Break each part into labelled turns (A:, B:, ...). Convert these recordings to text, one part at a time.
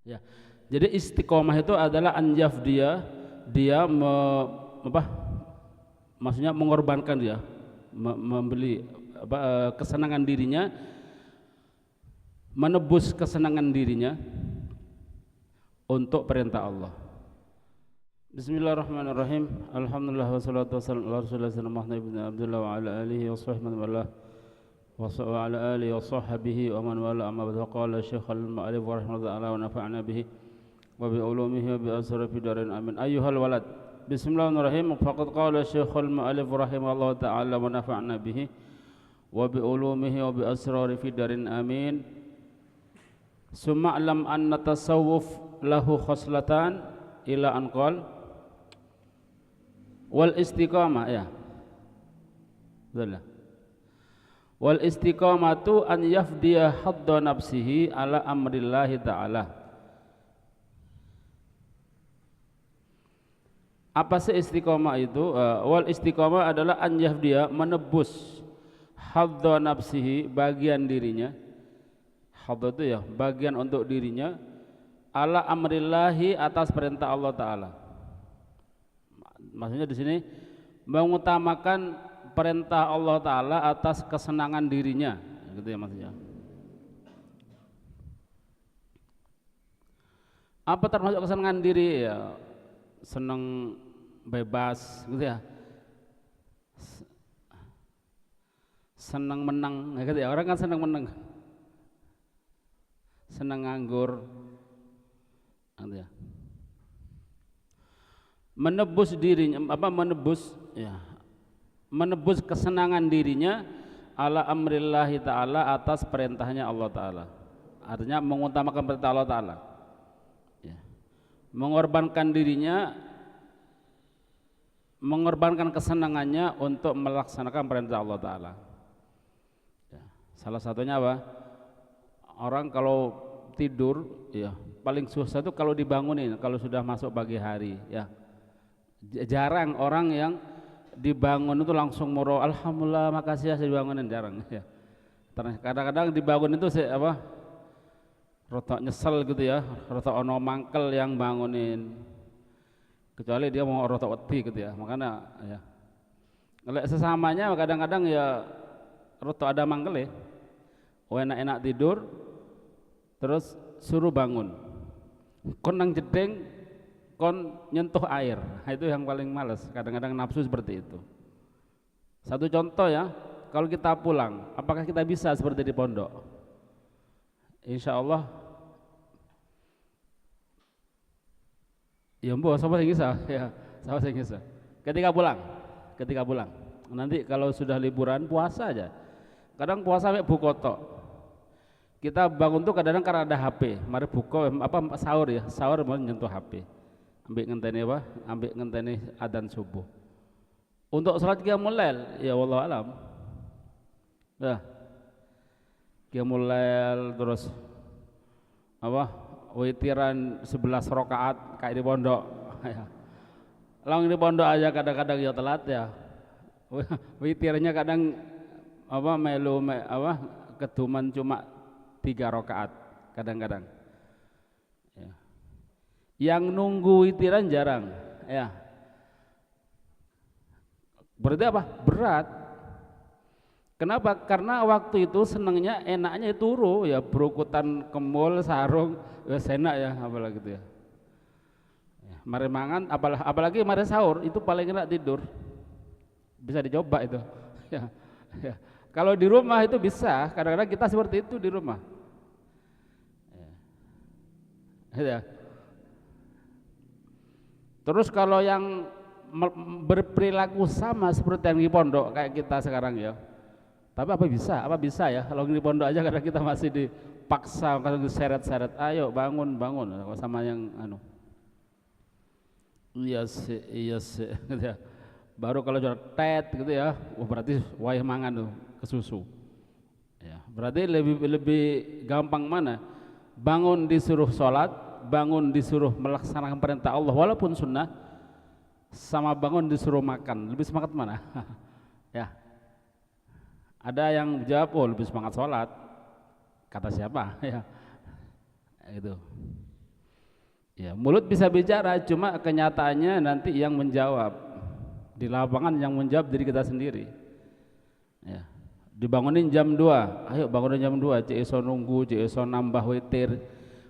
A: Ya. Jadi istiqomah itu adalah anjaf dia apa? Maksudnya mengorbankan dia, membeli kesenangan dirinya, menebus kesenangan dirinya untuk perintah Allah. Bismillahirrahmanirrahim. Alhamdulillah wassalatu wassalamu ala Rasulillah Muhammad ibn Abdullah wa ala alihi wa sahbihi wa ala alihi wa sahbihi wa man wala amma ba'du. Qala Syekh al-Mu'allif rahimahullah wa nafa'na bihi wa bi ulumihi wa bi asrafi darin amin. Ayyuhal walad. Bismillahirrahmanirrahim. Faqad qala Syekh al-Mu'allif rahimahullah ta'ala wa nafa'na bihi wa bi ulumihi wa bi asrafi darin amin. Summa alam anna tasawuf lahu khoslatan ila anqal wal istiqamah, ya betul. Wal istiqamatu an yafdiya hadda nafsihi ala amrillahi ta'ala. Apa sih istiqamah itu? Wal istiqamah adalah an yafdiya, menebus hadda nafsihi, bagian dirinya. Hadda itu ya bagian untuk dirinya, ala amrillahi, atas perintah Allah Ta'ala. Maksudnya di sini mengutamakan perintah Allah Ta'ala atas kesenangan dirinya, gitu ya maksudnya. Apa termasuk kesenangan diri? Ya, senang bebas, gitu ya, senang menang, gitu ya. Orang kan senang menang, senang nganggur, gitu ya. Menebus dirinya, menebus kesenangan dirinya ala amrillahi ta'ala, atas perintahnya Allah Ta'ala. Artinya mengutamakan perintah Allah Ta'ala, ya. Mengorbankan dirinya, mengorbankan kesenangannya untuk melaksanakan perintah Allah Ta'ala, ya. Salah satunya apa? Orang kalau tidur, ya paling susah itu kalau dibangunin, kalau sudah masuk pagi hari, ya. Jarang orang yang dibangun itu langsung moro alhamdulillah makasih ya saya dibangunin, jarang, ya. Kadang-kadang dibangun itu rotok nyesel, gitu ya, rotok ono mangkel yang bangunin, kecuali dia mau rotok wedi, gitu ya. Makanya ya kalau sesamanya kadang-kadang ya rotok ada mangkel, ya enak-enak tidur terus suruh bangun, kon nang jedeng, kon nyentuh air. Nah, itu yang paling males, kadang-kadang nafsu seperti itu. Satu contoh ya, kalau kita pulang, apakah kita bisa seperti di pondok? Insya Allah ya mbok, sama sing bisa, ya sama sing bisa. Ketika pulang nanti kalau sudah liburan puasa aja, kadang puasa sampai bukoto, kita bangun tuh kadang-kadang karena ada HP, mari buka sahur, ya sahur mau nyentuh HP, ambil ngenteni adzan subuh. Untuk sholat qiyamul lail, ya wallahu alam, ya qiyamul lail, terus witiran 11 rakaat kayak di pondok, ya. Lang di pondok aja kadang-kadang ya telat, ya. Witirnya kadang keduman cuma 3 rakaat kadang-kadang, ya. Yang nunggu witiran jarang, ya. Berarti apa? Berat. Kenapa? Karena waktu itu senangnya, enaknya turu, ya berukutan kemul sarung, ya enak, ya apalagi gitu, ya. Mari mangan, apalagi mari sahur, itu paling enak tidur. Bisa dicoba itu, ya. Ya. Kalau di rumah itu bisa, kadang-kadang kita seperti itu di rumah, ya. Terus kalau yang berperilaku sama seperti yang di pondok kayak kita sekarang, ya. Tapi apa bisa ya, kalau di pondok aja kadang kita masih dipaksa, kadang diseret-seret, ayo bangun sama yang iya sih, gitu ya. Baru kalau jual tet, gitu ya, berarti wayah mangan tuh ke susu, ya. Berarti lebih gampang mana? Bangun disuruh sholat, bangun disuruh melaksanakan perintah Allah walaupun sunnah, sama bangun disuruh makan, lebih semangat mana? Ya, ada yang jawab, lebih semangat sholat, kata siapa? Ya, gitu. Ya, mulut bisa bicara, cuma kenyataannya nanti yang menjawab di lapangan, yang menjawab diri kita sendiri. Ya, dibangunin jam 2, ayo bangunin jam 2, cek iso nunggu, cek iso nambah witir,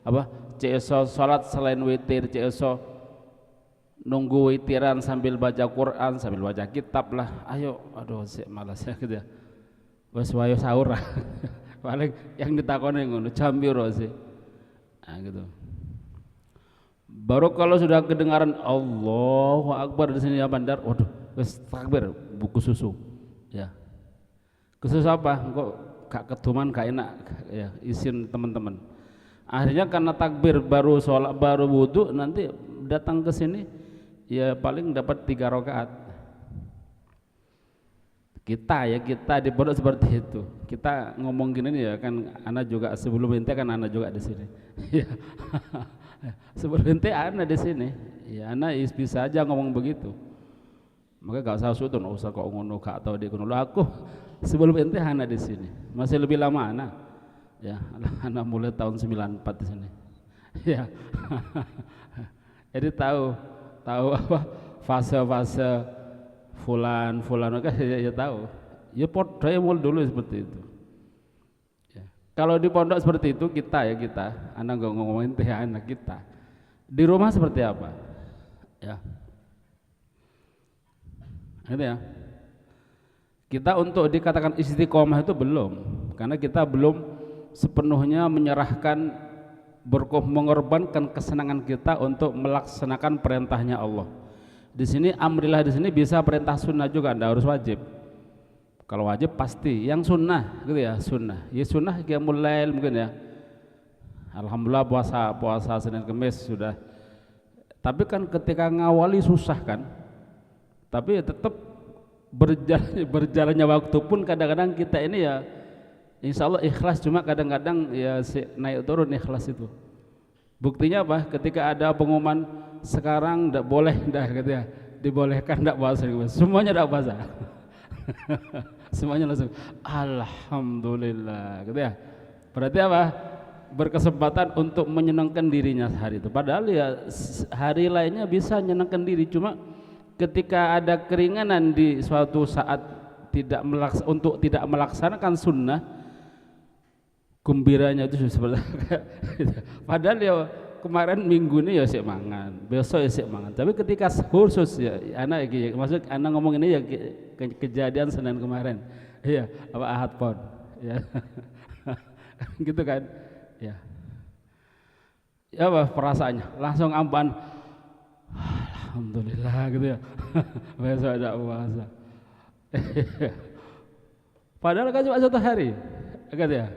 A: apa, cek iso sholat selain witir, cek iso nunggu witiran sambil baca Quran, sambil baca kitab lah. Ayo, aduh sih malas ya gitu ya. Wes wayo sahur lah. Paling yang ditakoni ngono, jam piro sih? Nah, gitu. Baru kalau sudah kedengaran Allahu Akbar di sini ya bandar, waduh, wes takbir, buku susu. Ya. Khusus apa? Kok gak keduman, gak enak ya, izin teman-teman. Akhirnya karena takbir baru sholat, baru wudhu, nanti datang ke sini ya paling dapat 3 rakaat. Kita di pondok seperti itu. Kita ngomong gini nih ya kan, anak juga sebelum ente kan anak juga di sini. Sebelum ente anak di sini, ya anak bisa aja ngomong begitu. Maka gak usah sutun, gak usah kok ngono, gak tahu dia ngono. Aku sebelum ente anak di sini, masih lebih lama anak. Ya, anak mulai tahun 94 di sini. Ya. Jadi tahu apa fase-fase fulan kan ya tahu. Ya podo mulai dulu seperti itu. Ya. Kalau di pondok seperti itu kita, anak nggak ngomongin teh anak kita. Di rumah seperti apa? Ya. Itu ya. Kita untuk dikatakan istiqomah itu belum, karena kita belum sepenuhnya menyerahkan, mengorbankan kesenangan kita untuk melaksanakan perintahnya Allah. Di sini amrillah, di sini bisa perintah sunnah juga, tidak harus wajib. Kalau wajib pasti yang sunnah gitu ya, sunnah. Ya sunnah qiyamul lail mungkin ya. Alhamdulillah puasa Senin Kamis sudah. Tapi kan ketika ngawali susah kan. Tapi tetap berjalannya waktu pun kadang-kadang kita ini ya insya Allah ikhlas, cuma kadang-kadang ya naik turun ikhlas itu. Buktinya apa? Ketika ada pengumuman sekarang tidak boleh dah gitu ya, dibolehkan tidak puasa, semuanya tidak puasa. Semuanya langsung alhamdulillah gitu ya. Berarti apa? Berkesempatan untuk menyenangkan dirinya hari itu. Padahal ya hari lainnya bisa menyenangkan diri, cuma ketika ada keringanan di suatu saat untuk tidak melaksanakan sunnah, gembiranya itu seperti padahal ya kemarin minggu ini ya sik mangan, besok ya sik mangan, tapi ketika khusus ya anak maksud anak ngomong ini ya kejadian Senin kemarin, iya apa Ahad pon ya. Gitu kan ya, ya apa perasaannya langsung ampan alhamdulillah gitu ya. Besok ada puasa. Padahal kan cuma 1 hari gitu ya.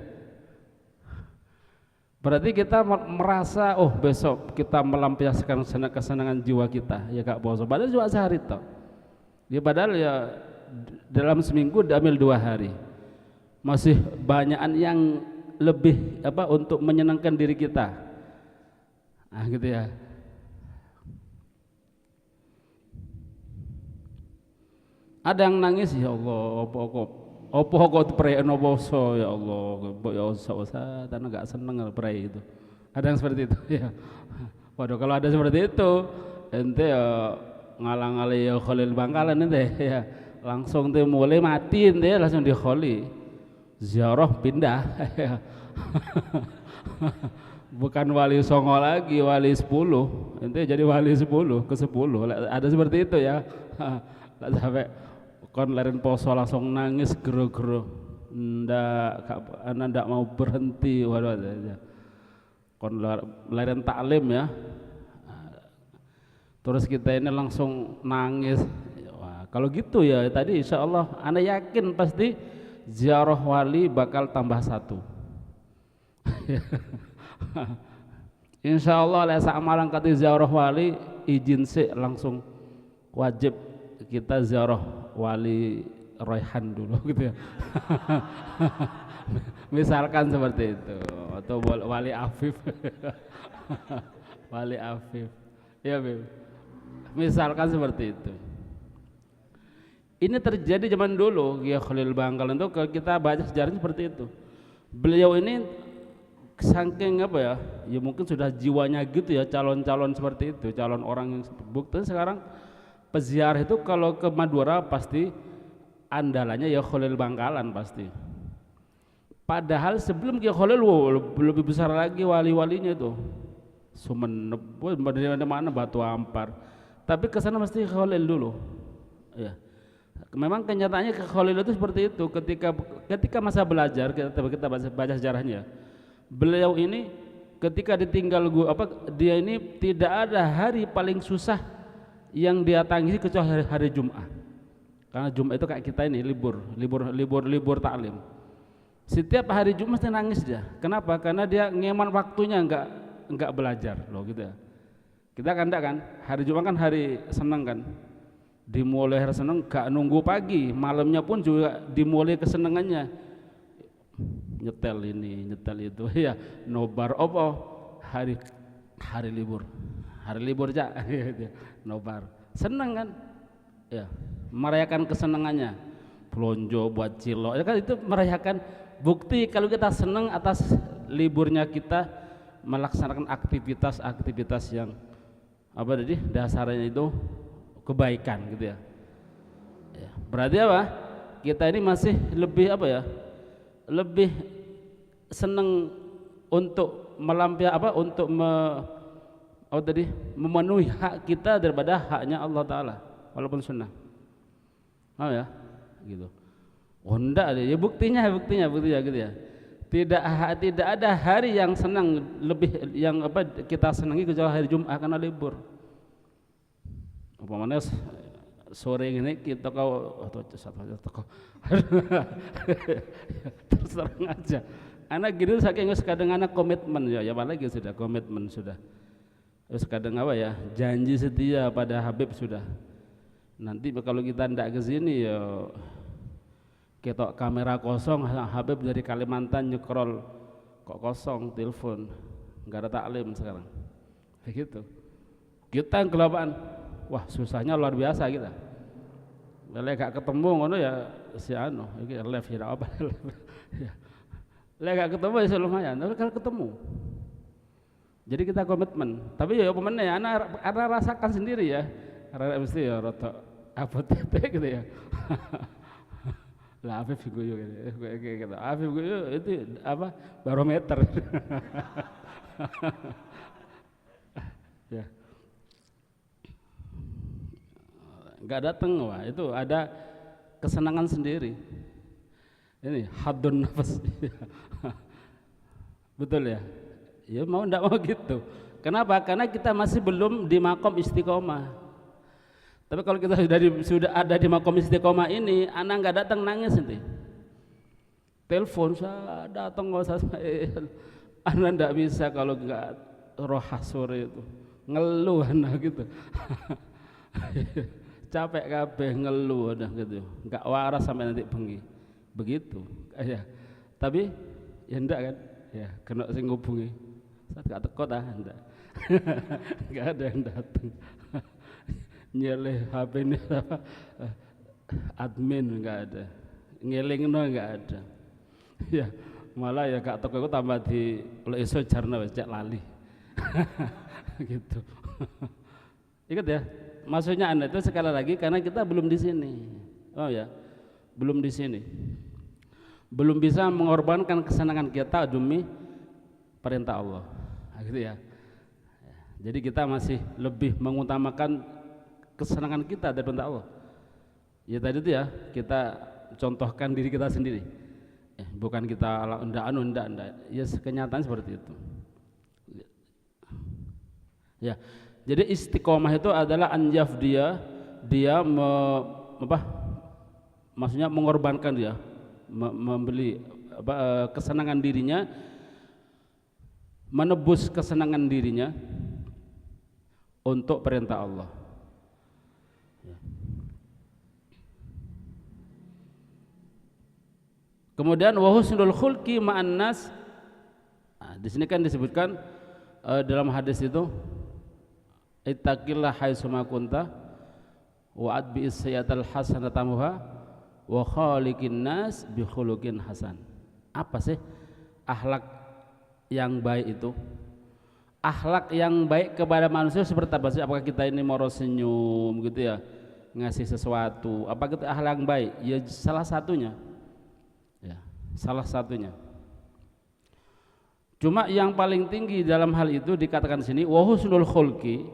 A: Berarti kita merasa oh besok kita melampiaskan kesenangan jiwa kita ya gak puasa, padahal cuma sehari toh ya, padahal ya dalam seminggu diambil 2 hari, masih banyakan yang lebih apa untuk menyenangkan diri kita. Nah gitu ya. Ada yang nangis ya Allah, opo kok perayaan poso ya Allah, ya usah tanah gak seneng perayaan itu. Ada yang seperti itu ya. Waduh, kalau ada seperti itu ente ya ngalang-ngali ya Khalil Bangkalan ente ya, langsung ente mulai mati ente langsung di kholi ziarah pindah. Bukan wali songo lagi, wali 10 ente jadi wali 10 ke 10. Ada seperti itu ya. Sampai kon leren poso langsung nangis gero-gero, ndak mau berhenti. Waduh aja kon leren taklim ya, terus kita ini langsung nangis. Wah, kalau gitu ya tadi insya Allah ana yakin pasti ziarah wali bakal tambah 1. Insya Allah oleh amalan kati ziarah wali izin sih langsung wajib kita ziarah wali Raihan dulu gitu ya. Misalkan seperti itu, atau wali Afif. Wali Afif ya Bib. Misalkan seperti itu. Ini terjadi zaman dulu ya Khalil Bangkalan itu, kalau kita baca sejarahnya seperti itu. Beliau ini saking apa ya, ya mungkin sudah jiwanya gitu ya, calon-calon seperti itu, calon orang yang bukti sekarang peziarah itu kalau ke Madura pasti andalannya ya Khalil Bangkalan pasti. Padahal sebelum Ki Khalil lebih besar lagi wali-walinya itu. Sumeneb, dari mana Batu Ampar. Tapi ke sana mesti Khalil dulu. Ya. Memang kenyataannya Ki Khalil itu seperti itu. Ketika masa belajar, kita baca sejarahnya. Beliau ini ketika ditinggal dia ini tidak ada hari paling susah yang dia tangisi kecuali hari Jumat. Karena Jumat itu kayak kita ini libur taklim. Setiap hari Jumat mesti nangis dia. Kenapa? Karena dia ngeman waktunya enggak belajar loh gitu ya. Kita kan enggak kan? Hari Jumat kan hari senang kan. Dimulai hari senang enggak nunggu pagi, malamnya pun juga dimulai kesenangannya. Nyetel ini, nyetel itu ya, nobar opo hari libur. Hari libur aja nobar. Senang kan? Ya, merayakan kesenangannya. Belonjo buat cilok. Ya kan itu merayakan bukti kalau kita senang atas liburnya kita melaksanakan aktivitas-aktivitas yang apa tadi dasarnya itu kebaikan gitu ya. Ya, berarti apa? Kita ini masih lebih apa ya? Lebih senang untuk memenuhi hak kita daripada haknya Allah Ta'ala walaupun sunnah. Ya gitu. Oh enggak ya buktinya gitu ya. Tidak ada hari yang senang lebih yang kita senangi kecuali hari Jumat karena libur. Umpamanya sore ini kita terus terang aja. Anak gitu saking kadang anak komitmen ya apalagi sudah komitmen sudah. Terus kadang janji setia pada Habib sudah. Nanti kalau kita ndak ke sini ya ketok kamera kosong, Habib dari Kalimantan nyekrol kok kosong telepon, nggak ada taklim sekarang. Begitu. Kita yang kelapaan, wah susahnya luar biasa kita. Lele gak ketemu ngono ya si iki live ya apa. Lele gak ketemu ya lumayan, tapi kalau ketemu. Jadi kita komitmen. Tapi ya pemennya anak rasakan sendiri ya. Karena mesti ya rotok apotek gitu ya. Lah Afif guyu gitu. Afif guyu itu apa? Barometer. Ya. Enggak datang wah, itu ada kesenangan sendiri. Ini hadun nafas. Betul ya? Ya mau enggak mau gitu. Kenapa? Karena kita masih belum di makom istiqomah. Tapi kalau kita sudah ada di makom istiqomah ini, anak nggak datang nangis nanti. Telepon saya datang nggak usah anak nggak bisa kalau nggak rohah sore itu ngeluh anak gitu. Capek kabeh ngeluh udah gitu, nggak waras sampai nanti bengi. Begitu, ya. Tapi ya enggak kan, ya kena sing ngubungi. Saat gak teko dah enggak. Nggak ada yang datang. Nyeleh HP ini apa admin nggak ada, ngelingno nggak ada, ya malah ya gak toko aku tambah di oleh iso jarna wes cek lali, gitu. Ingat ya, maksudnya Anda itu sekali lagi karena kita belum di sini, oh ya, belum di sini, belum bisa mengorbankan kesenangan kita demi perintah Allah, gitu ya. Jadi kita masih lebih mengutamakan kesenangan kita dari perintah Allah. Ya tadi itu ya kita contohkan diri kita sendiri. Bukan kita enggak. Ya kenyataan seperti itu. Ya. Jadi istiqomah itu adalah anjaf dia maksudnya mengorbankan dia, membeli kesenangan dirinya, menebus kesenangan dirinya untuk perintah Allah. Kemudian wa husnul khulqi ma'an nas. Di sini kan disebutkan dalam hadis itu ittaqillah haitsu ma kunta wa adbi'is sayyatal hasanatamuha wa khaliqin nas bi khuluqin hasan. Apa sih akhlak yang baik itu? Akhlak yang baik kepada manusia seperti apa sih? Apakah kita ini mau senyum gitu ya, ngasih sesuatu? Apa itu akhlak yang baik? Ya salah satunya. Ya, salah satunya. Cuma yang paling tinggi dalam hal itu dikatakan di sini wa husnul khulqi,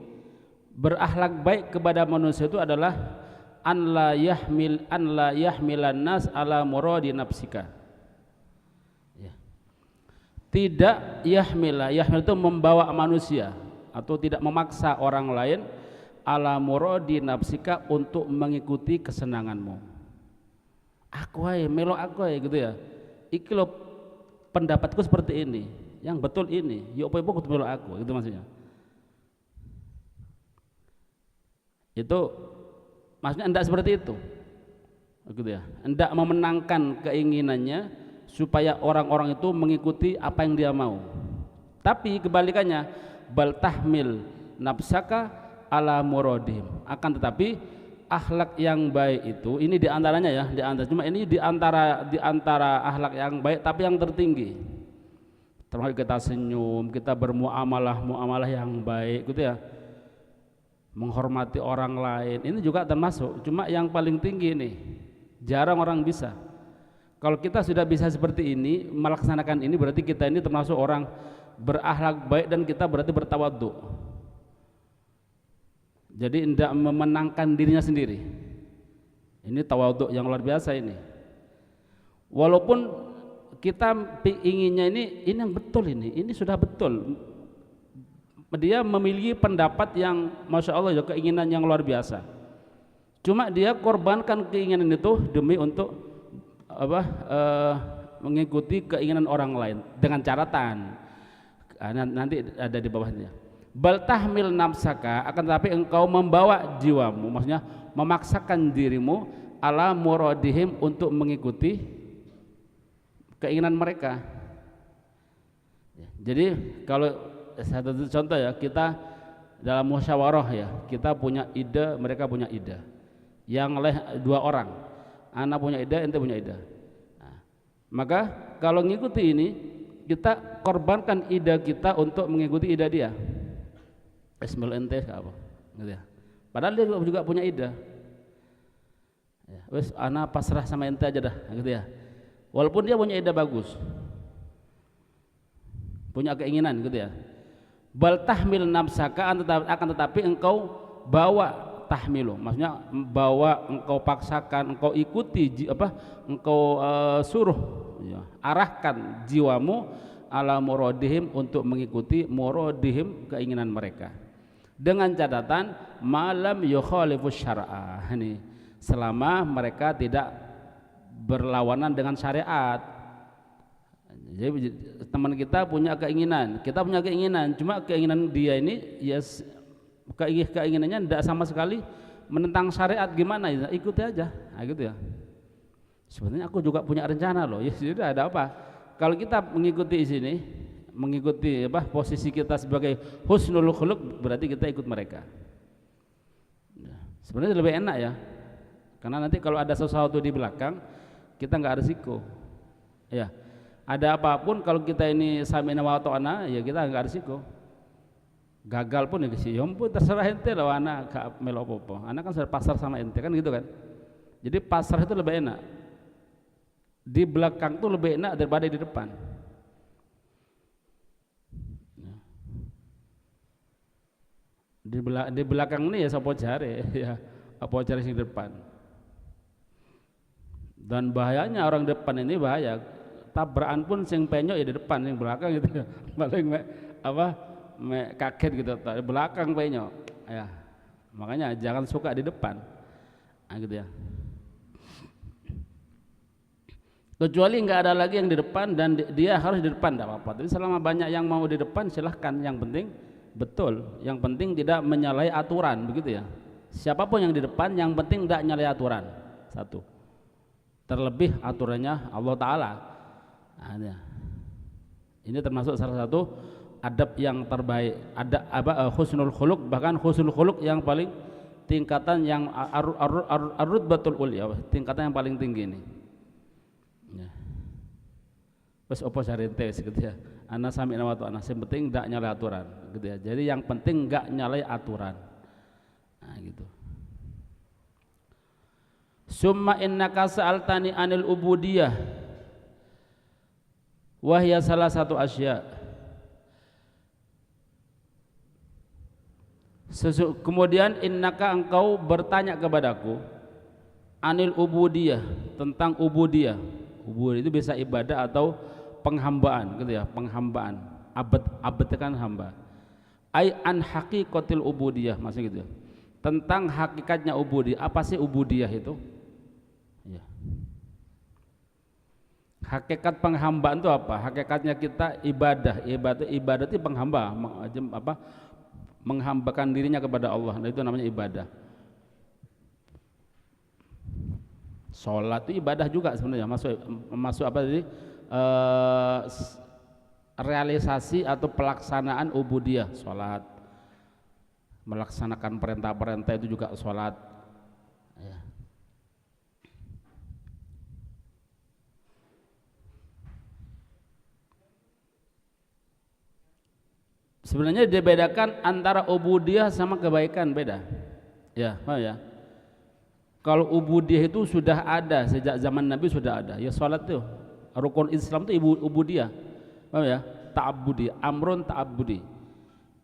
A: berakhlak baik kepada manusia itu adalah an la yahmilan nas ala muradi nafsika. Tidak yahmil itu membawa manusia atau tidak memaksa orang lain ala muradi nafsika untuk mengikuti kesenanganmu. Aku ae melo aku ae gitu ya. Iki lo pendapatku seperti ini, yang betul ini. Ya apa-apa kudu melo aku, itu maksudnya. Itu maksudnya enggak seperti itu. Gitu ya. Enggak memenangkan keinginannya supaya orang-orang itu mengikuti apa yang dia mau. Tapi kebalikannya, bal tahmil nafsaka ala muradihim. Akan tetapi akhlak yang baik itu ini diantaranya ya, cuma ini diantara akhlak yang baik tapi yang tertinggi. Termasuk kita senyum, kita bermuamalah yang baik gitu ya. Menghormati orang lain, ini juga termasuk. Cuma yang paling tinggi ini jarang orang bisa. Kalau kita sudah bisa seperti ini, melaksanakan ini, berarti kita ini termasuk orang berakhlak baik dan kita berarti bertawadhu. Jadi tidak memenangkan dirinya sendiri. Ini tawadhu yang luar biasa ini. Walaupun kita inginnya ini yang betul ini sudah betul. Dia memiliki pendapat yang masya Allah ya, keinginan yang luar biasa. Cuma dia korbankan keinginan itu demi untuk mengikuti keinginan orang lain dengan catatan nanti ada di bawahnya bal tahmil nafsaka, akan tetapi engkau membawa jiwamu, maksudnya memaksakan dirimu ala muradihim untuk mengikuti keinginan mereka. Jadi kalau satu contoh ya, kita dalam musyawarah ya, kita punya ide, mereka punya ide, yang oleh dua orang, anak punya ide, ente punya ide. Nah, maka kalau ngikuti ini, kita korbankan ide kita untuk mengikuti ide dia. Ismail ente apa? Gitu ya. Padahal dia juga punya ide. Ya, wes anak pasrah sama ente aja dah, gitu ya. Walaupun dia punya ide bagus, punya keinginan, gitu ya. Bal tahmil nafsaka, akan tetapi engkau bawa tahmilu, maksudnya bawa, engkau paksakan, engkau ikuti engkau suruh ya, arahkan jiwamu ala muradihim untuk mengikuti muradihim, keinginan mereka, dengan catatan malam yukhalifu syar'a, ini selama mereka tidak berlawanan dengan syariat. Jadi teman kita punya keinginan, kita punya keinginan, cuma keinginan dia ini ya keinginannya tidak sama sekali menentang syariat, gimana ya, ikuti aja, nah, gitu ya. Sebenarnya aku juga punya rencana loh, ya sudah, ada apa? Kalau kita mengikuti sini, mengikuti posisi kita sebagai husnul khuluq, berarti kita ikut mereka. Sebenarnya lebih enak ya, karena nanti kalau ada sesuatu di belakang kita nggak risiko, ya. Ada apapun kalau kita ini sami'na wa ata'na, ya kita nggak risiko. Gagal pun ya sih, pun terserah ente lah, anak gak melo apa-apa. Anak kan sudah pasar sama ente kan, gitu kan. Jadi pasar itu lebih enak. Di belakang tuh lebih enak daripada di depan. Di belakang ini ya sapa jare ya, apa jare sing depan. Dan bahayanya orang depan ini bahaya. Tabrakan pun sing penyok ya di depan, yang belakang gitu ya. Paling kaget gitu, di belakang penyok ya. Makanya jangan suka di depan, nah, gitu ya. Kecuali nggak ada lagi yang di depan dan dia harus di depan, tidak apa-apa. Tapi selama banyak yang mau di depan silahkan, yang penting betul, yang penting tidak menyalahi aturan, begitu ya. Siapapun yang di depan, yang penting tidak menyalahi aturan, satu. Terlebih aturannya Allah Ta'ala. Nah, ini termasuk salah satu adab yang terbaik, ada husnul khuluq, bahkan husnul khuluq yang paling tingkatan yang ar-rutbatul ulya, tingkatan yang paling tinggi ini. Ya. Wes opo sarente gitu ya. Ana sami'na wa ta'ana, yang penting enggak nyalai aturan gitu ya. Jadi yang penting enggak nyalai aturan. Nah gitu. Summa innaka sa'altani anil ubudiyah wa hiya salah satu asya. Kemudian innaka engkau bertanya kepadaku anil ubudiyah, tentang ubudiyah. Ubudiyah itu bisa ibadah atau penghambaan gitu ya, penghambaan. Abad kan hamba. Ai an haqiqatil ubudiyah, maksudnya gitu ya. Tentang hakikatnya ubudiyah. Apa sih ubudiyah itu? Ya. Hakikat penghambaan itu apa? Hakikatnya kita ibadah itu penghamba, menghambakan dirinya kepada Allah. Nah, itu namanya ibadah. Sholat itu ibadah juga sebenarnya, masuk apa tadi? Realisasi atau pelaksanaan ubudiyah. Sholat, melaksanakan perintah-perintah itu juga sholat ya. Sebenarnya dibedakan antara ubudiyah sama kebaikan, beda ya. Ya, kalau ubudiyah itu sudah ada sejak zaman Nabi, sudah ada ya. Sholat itu rukun Islam itu ubudiyah, paham ya? Ta'abbudi, amrun ta'abbudi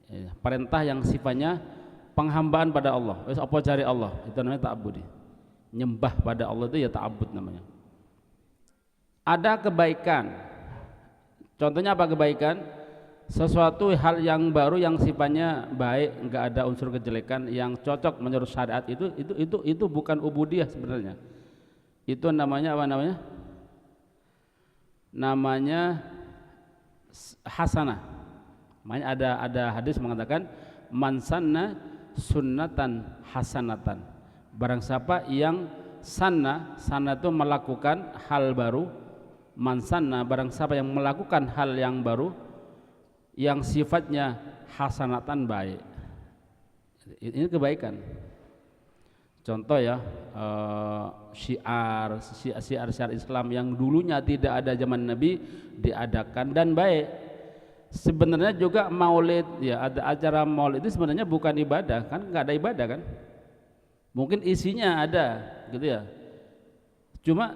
A: ya, perintah yang sifatnya penghambaan pada Allah. Wis apa cari Allah, itu namanya ta'abbudi. Nyembah pada Allah itu ya ta'abbud namanya. Ada kebaikan, contohnya apa kebaikan? Sesuatu hal yang baru yang sifatnya baik, enggak ada unsur kejelekan, yang cocok menurut syariat, itu bukan ubudiyah sebenarnya. Itu namanya apa namanya? Namanya hasanah. Makanya ada hadis mengatakan man sanna sunnatan hasanatan. Barang siapa yang sanna itu melakukan hal baru, man sanna, barang siapa yang melakukan hal yang baru yang sifatnya hasanatan, baik. Ini kebaikan. Contoh ya, syiar Islam yang dulunya tidak ada zaman Nabi diadakan dan baik. Sebenarnya juga maulid ya, ada acara maulid itu sebenarnya bukan ibadah, kan nggak ada ibadah kan? Mungkin isinya ada gitu ya. Cuma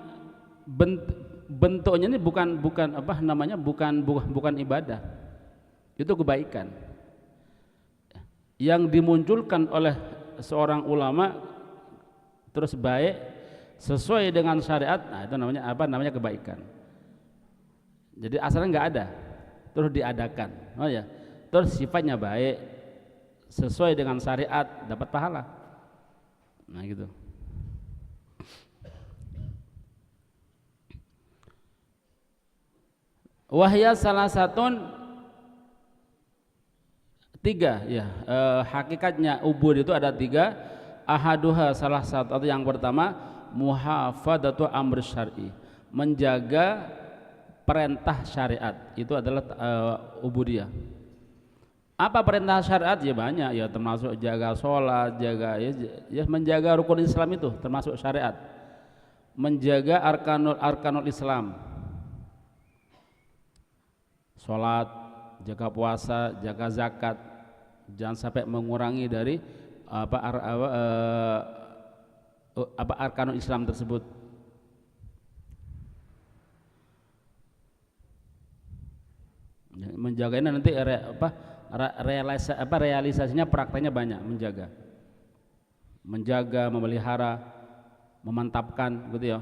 A: bentuknya ini bukan apa namanya, bukan ibadah. Itu kebaikan yang dimunculkan oleh seorang ulama terus baik sesuai dengan syariat. Nah, itu namanya apa? Namanya kebaikan. Jadi asalnya nggak ada terus diadakan, oh ya, terus sifatnya baik sesuai dengan syariat, dapat pahala. Nah gitu. Wahya salah satun, tiga ya, hakikatnya ubud itu ada tiga. Ahaduha, salah satu atau yang pertama, muhafadatu amr syar'i, menjaga perintah syariat, itu adalah ubudiyah. Apa perintah syariat? Ya banyak ya, termasuk jaga sholat, jaga ya menjaga rukun Islam itu termasuk syariat, menjaga arkanul Islam, sholat, jaga puasa, jaga zakat, jangan sampai mengurangi dari apa arkanul Islam tersebut. Menjaga ini nanti realisasinya, prakteknya banyak. Menjaga, memelihara, memantapkan gitu ya.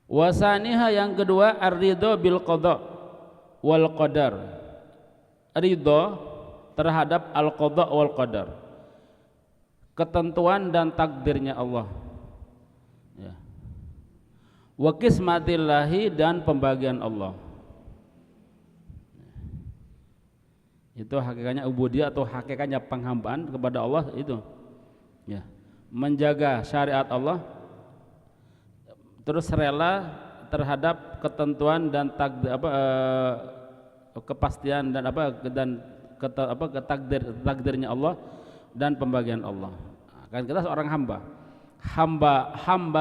A: Wasaniha, yang kedua, ar-ridho bil qada wal qadar. Ridho terhadap al qada wal qadar, ketentuan dan takdirnya Allah ya. Wa qismatillahi, dan pembagian Allah. Itu hakikatnya ubudiyah atau hakikatnya penghambaan kepada Allah itu ya. Menjaga syariat Allah, terus rela terhadap ketentuan dan kepastian dan takdirnya Allah dan pembagian Allah. Kan kita seorang hamba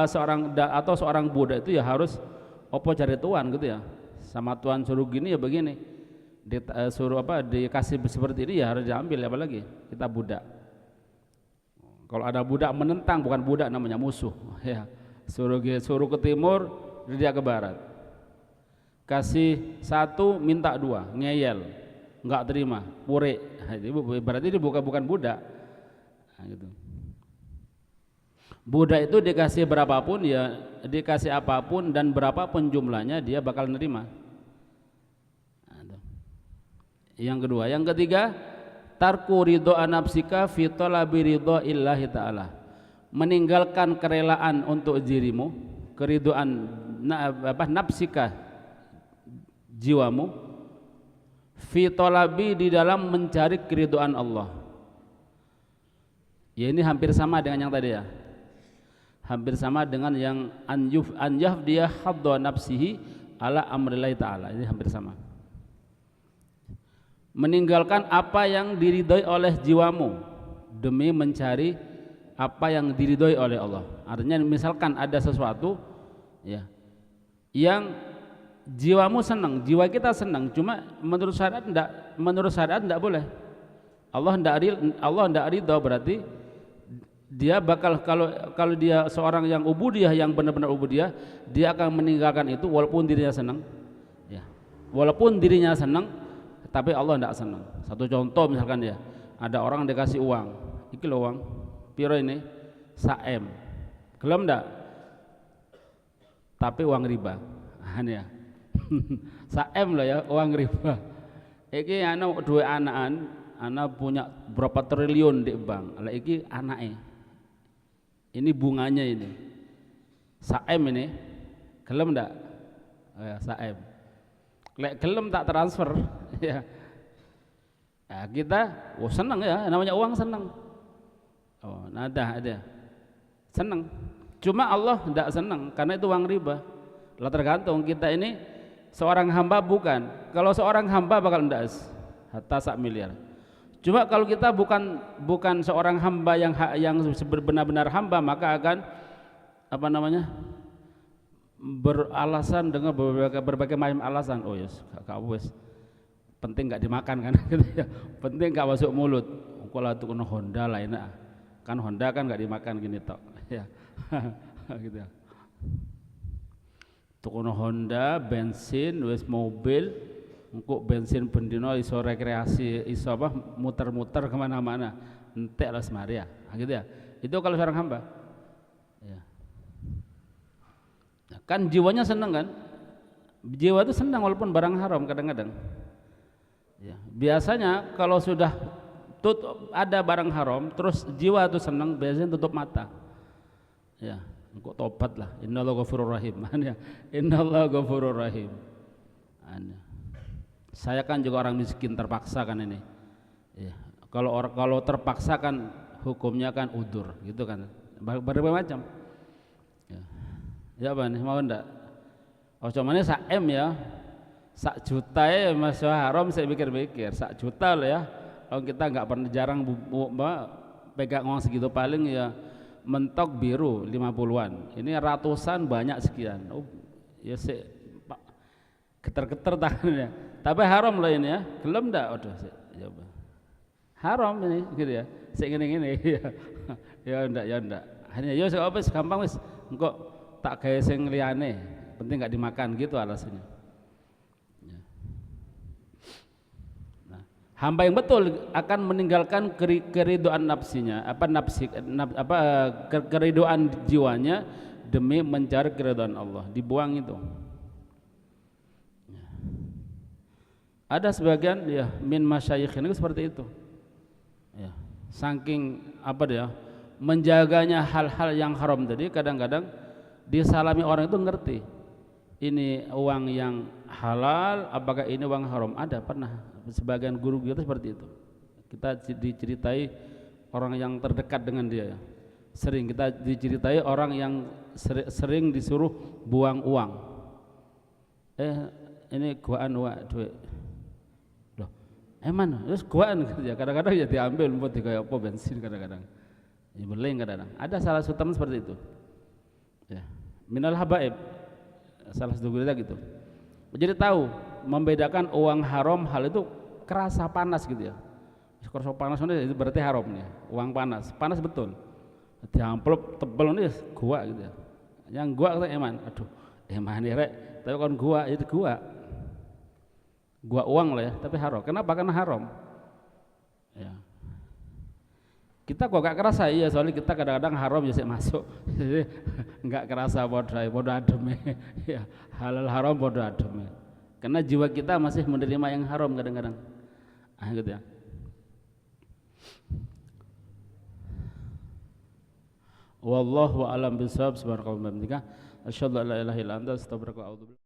A: seorang atau seorang budak itu ya harus opo cari tuan gitu ya, sama tuan suruh gini ya begini, suruh apa dikasih seperti ini ya harus diambil, apalagi kita budak. Kalau ada budak menentang, bukan budak namanya, musuh ya, suruh ke timur dia ke barat, kasih satu minta dua, ngeyel, nggak terima, pure, berarti dia bukan budak. Nah, gitu. Budak itu dikasih berapapun ya, dikasih apapun dan berapapun jumlahnya dia bakal nerima. Nah, yang kedua, yang ketiga, tarku ridho anapsika fi talabi ridho illahi ta'ala, meninggalkan kerelaan untuk dirimu, keridhaan nafsika, jiwamu, fi talabi, di dalam mencari keridhaan Allah. Ya ini hampir sama dengan yang tadi ya, hampir sama dengan yang anjaf dia hadda nafsihi ala amrillahi ta'ala, ini hampir sama. Meninggalkan apa yang diridhoi oleh jiwamu demi mencari apa yang diridhoi oleh Allah. Artinya misalkan ada sesuatu ya yang jiwamu senang, jiwa kita senang, cuma menurut syariat enggak boleh. Allah enggak ridho, berarti dia bakal, kalau dia seorang yang ubudiyah, yang benar-benar ubudiyah, dia akan meninggalkan itu walaupun dirinya senang ya. Walaupun dirinya senang tapi Allah tidak senang. Satu contoh misalkan ya, ada orang dikasih uang, iki loh uang, piro ini? 1 M, gelem ndak? Tapi uang riba, ya. 1 M lah ya, uang riba. Iki anak dua anakan, anak punya berapa triliun di bank, lah iki anaknya, ini bunganya ini, 1 M ini, gelem ndak? Ya, 1 M. Lek gelem tak transfer ya. Nah, kita senang ya, namanya uang senang. Oh, ada senang. Cuma Allah tidak senang karena itu uang riba. Lah tergantung kita ini seorang hamba bukan. Kalau seorang hamba bakal ndas hatta 1 miliar. Cuma kalau kita bukan seorang hamba yang benar-benar hamba, maka akan apa namanya? Beralasan dengan berbagai macam alasan. Oh yes, gak wes, penting gak dimakan kan gitu ya. Penting gak masuk mulut. Kalau itu kena Honda lah enak. Kan Honda kan gak dimakan gini tok ya. Gitu ya. Tukono Honda, bensin, wes mobil, engko bensin bendino iso rekreasi, iso apa muter-muter kemana-mana, entek lah semari ya. Gitu ya. Itu kalau seorang hamba. Ya. Kan jiwanya senang kan, jiwa itu senang walaupun barang haram kadang-kadang ya. Biasanya kalau sudah ada barang haram terus jiwa itu senang, biasanya tutup mata ya, engkau tobat lah, innallaha ghafurur rahim ya, innallaha ghafurur rahim. Saya kan juga orang miskin terpaksa kan ini ya. Kalau terpaksa kan hukumnya kan udur gitu kan, berbagai macam ya. Ya apa nih, mau ndak? Oh cuman 1 M ya, 1 juta ya masih haram, saya pikir-pikir 1 juta loh ya. Kalau kita nggak pernah, jarang pegang uang segitu, paling ya mentok biru 50-an. Ini ratusan banyak sekian. Oh ya sih geter-geter tangannya. Tapi haram loh ini ya, gelem ndak? Aduh, ya haram ini gitu ya. Sik gini-gini ya ndak. Hanya ya apa gampang wis engko tak gaya sing liyane, penting gak dimakan gitu alasannya ya. Nah, hamba yang betul akan meninggalkan keridhaan nafsinya, keridhaan jiwanya demi mencari keridhaan Allah, dibuang itu ya. Ada sebagian ya min masyayikhin itu seperti itu ya, saking apa dia menjaganya hal-hal yang haram tadi, kadang-kadang disalami orang itu ngerti ini uang yang halal, apakah ini uang haram. Ada pernah sebagian guru kita seperti itu, kita diceritai orang yang terdekat dengan dia, sering kita diceritai orang yang sering disuruh buang uang, ini guaan duit loh, eman terus guaan gitu ya. Kadang-kadang ya diambil buat kayak apa bensin, kadang-kadang ya beling, kadang-kadang ada salah satu teman seperti itu ya. Minal habaib salah satu guru kita gitu. Jadi tahu membedakan uang haram hal itu kerasa panas gitu ya. Kerasa panas itu berarti haram nih. Uang panas, panas betul. Di amplop tebel ini gua gitu ya. Yang gua kata eman, aduh eman nih rek. Tapi kan gua itu gua uang lah ya, tapi haram. Kenapa? Karena haram. Ya. Kita kok gak kerasa iya, soalnya kita kadang-kadang haram ya masuk. Jadi enggak kerasa bodoh adem ya. Halal haram bodoh adem. Karena jiwa kita masih menerima yang haram kadang-kadang. Ah gitu ya. Wallahu a'lam bishawab. Subhanakallahumma wa bihamdika asyhadu an la ilaha illa anta astaghfiruka wa atubu ilaik.